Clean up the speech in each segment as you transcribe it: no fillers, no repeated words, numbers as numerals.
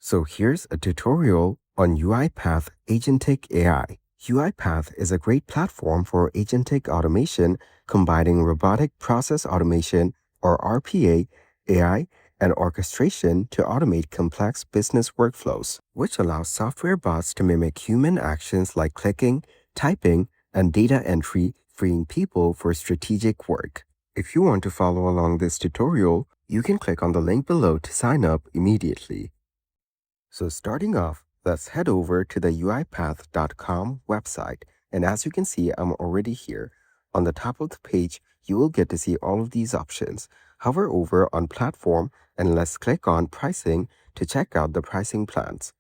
So here's a tutorial on UiPath Agentic AI. UiPath is a great platform for agentic automation combining robotic process automation or RPA, AI, and orchestration to automate complex business workflows, which allows software bots to mimic human actions like clicking, typing, and data entry, freeing people for strategic work. If you want to follow along this tutorial, you can click on the link below to sign up immediately. So starting off, let's head over to the uipath.com website. And as you can see, I'm already here. On the top of the page, you will get to see all of these options. Hover over on Platform and let's click on Pricing to check out the pricing plans.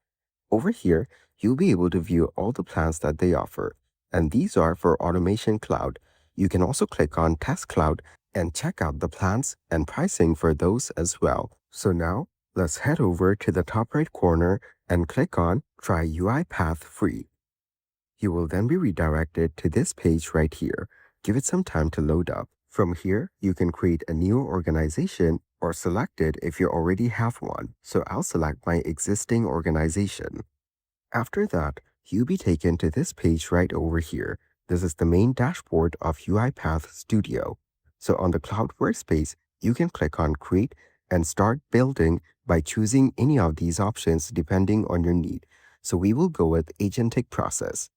Over here, you'll be able to view all the plans that they offer. And these are for Automation Cloud. You can also click on Test Cloud and check out the plans and pricing for those as well. So now, let's head over to the top right corner and click on Try UiPath Free. You will then be redirected to this page right here. Give it some time to load up. From here, you can create a new organization or select it if you already have one. So I'll select my existing organization. After that, you'll be taken to this page right over here. This is the main dashboard of UiPath Studio. So on the Cloud Workspace, you can click on Create and start building by choosing any of these options depending on your need. So we will go with Agentic Process.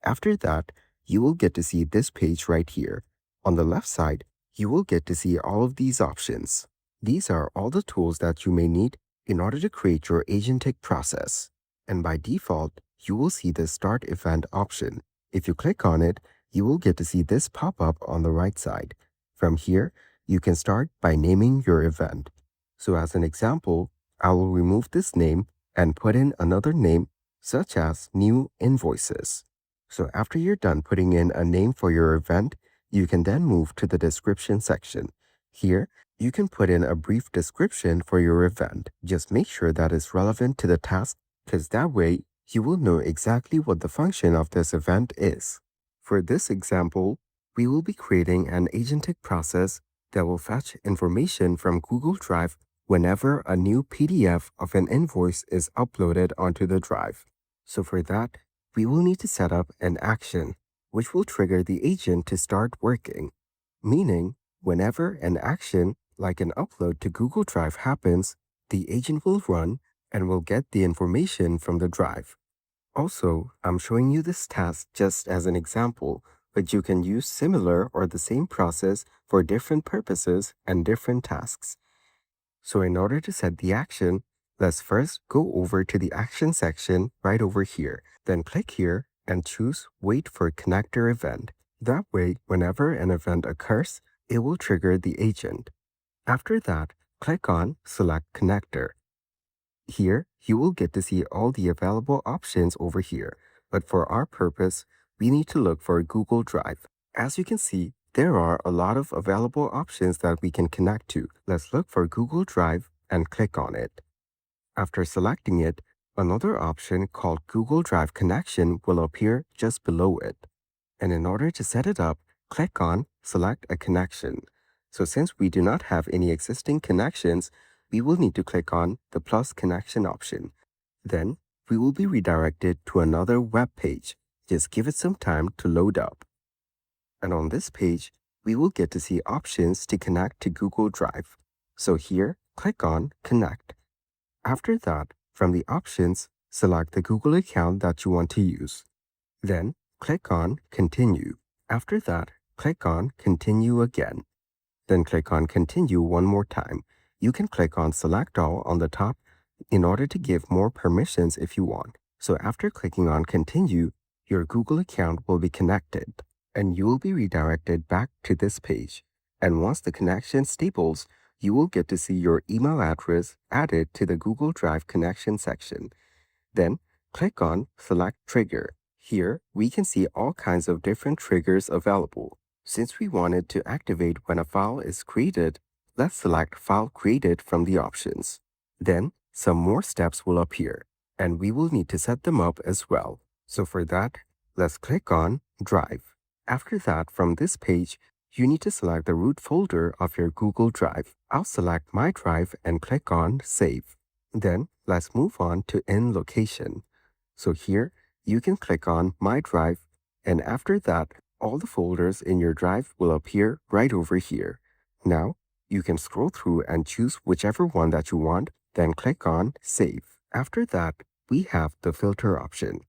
After that, you will get to see this page right here. On the left side, you will get to see all of these options. These are all the tools that you may need in order to create your agentic process. And by default, you will see the Start Event option. If you click on it, you will get to see this pop up on the right side. From here, you can start by naming your event. So as an example, I will remove this name and put in another name such as New Invoices. So after you're done putting in a name for your event, you can then move to the description section. Here, you can put in a brief description for your event. Just make sure that it's relevant to the task, because that way you will know exactly what the function of this event is. For this example, we will be creating an agentic process that will fetch information from Google Drive whenever a new PDF of an invoice is uploaded onto the drive. So for that, we will need to set up an action, which will trigger the agent to start working. Meaning, whenever an action, like an upload to Google Drive happens, the agent will run and will get the information from the drive. Also, I'm showing you this task just as an example, but you can use similar or the same process for different purposes and different tasks. So in order to set the action, let's first go over to the action section right over here. Then click here and choose Wait for Connector Event. That way, whenever an event occurs, it will trigger the agent. After that, click on Select Connector. Here, you will get to see all the available options over here, but for our purpose, we need to look for Google Drive. As you can see, there are a lot of available options that we can connect to. Let's look for Google Drive and click on it. After selecting it, another option called Google Drive Connection will appear just below it. And in order to set it up, click on Select a Connection. So since we do not have any existing connections, we will need to click on the plus connection option. Then we will be redirected to another web page. Just give it some time to load up. And on this page, we will get to see options to connect to Google Drive. So here, click on Connect. After that, from the options, select the Google account that you want to use. Then, click on Continue. After that, click on Continue again. Then click on Continue one more time. You can click on Select All on the top in order to give more permissions if you want. So after clicking on Continue, your Google account will be connected, and you will be redirected back to this page. And once the connection stables, you will get to see your email address added to the Google Drive connection section. Then, click on Select Trigger. Here, we can see all kinds of different triggers available. Since we wanted to activate when a file is created, let's select File Created from the options. Then, some more steps will appear, and we will need to set them up as well. So for that, let's click on Drive. After that, from this page, you need to select the root folder of your Google Drive. I'll select my drive and click on Save. Then, let's move on to in location. So here, you can click on My Drive, and after that, all the folders in your drive will appear right over here. Now, you can scroll through and choose whichever one that you want, then click on Save. After that, we have the filter option.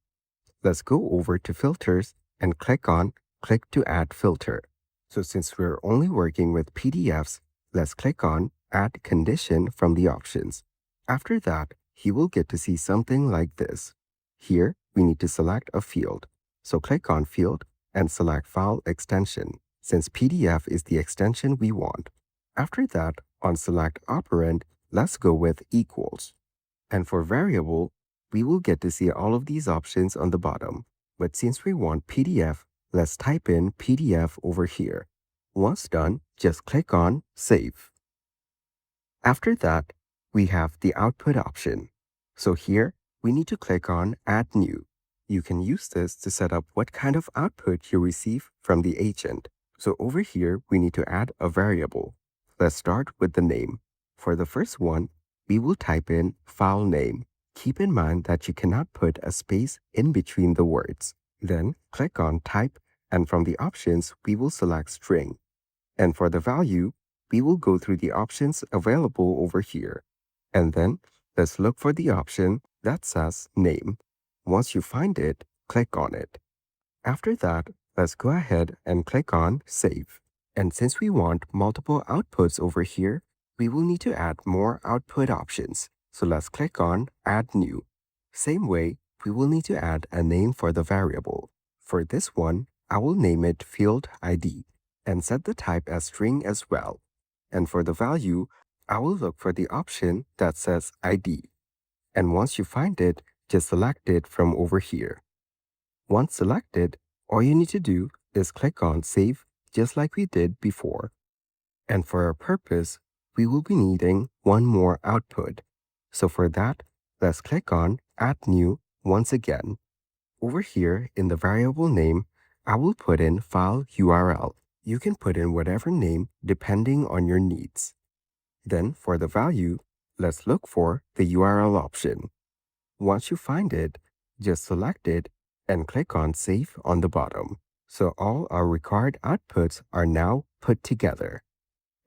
Let's go over to Filters and click on Click to Add Filter. So since we're only working with PDFs, let's click on Add Condition from the options. After that, you will get to see something like this. Here, we need to select a field. So click on Field and select File Extension, since PDF is the extension we want. After that, on Select Operand, let's go with Equals. And for Variable, we will get to see all of these options on the bottom. But since we want PDF, let's type in PDF over here. Once done, just click on Save. After that, we have the output option. So here, we need to click on Add New. You can use this to set up what kind of output you receive from the agent. So over here, we need to add a variable. Let's start with the name. For the first one, we will type in file name. Keep in mind that you cannot put a space in between the words. Then click on Type, and from the options, we will select String. And for the value, we will go through the options available over here. And then let's look for the option that says Name. Once you find it, click on it. After that, let's go ahead and click on Save. And since we want multiple outputs over here, we will need to add more output options. So let's click on Add New. Same way, we will need to add a name for the variable. For this one, I will name it Field ID and set the type as string as well. And for the value, I will look for the option that says ID. And once you find it, just select it from over here. Once selected, all you need to do is click on Save just like we did before. And for our purpose, we will be needing one more output. So for that, let's click on Add New once again. Over here in the variable name, I will put in file URL. You can put in whatever name depending on your needs. Then for the value, let's look for the URL option. Once you find it, just select it and click on Save on the bottom. So all our required outputs are now put together.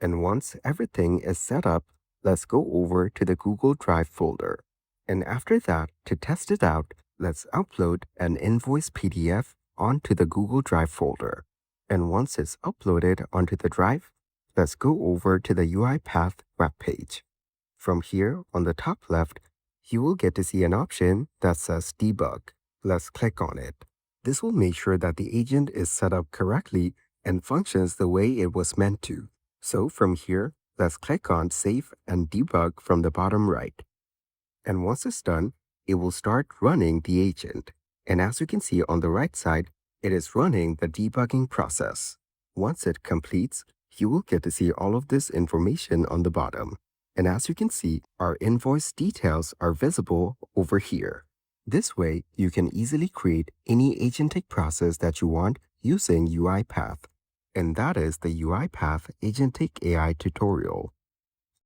And once everything is set up, let's go over to the Google Drive folder. And after that, to test it out, let's upload an invoice PDF onto the Google Drive folder. And once it's uploaded onto the drive, let's go over to the UiPath webpage. From here, on the top left, you will get to see an option that says Debug. Let's click on it. This will make sure that the agent is set up correctly and functions the way it was meant to. So from here, let's click on Save and Debug from the bottom right. And once it's done, it will start running the agent. And as you can see on the right side, it is running the debugging process. Once it completes, you will get to see all of this information on the bottom. And as you can see, our invoice details are visible over here. This way, you can easily create any agentic process that you want using UiPath. And that is the UiPath Agentic AI tutorial.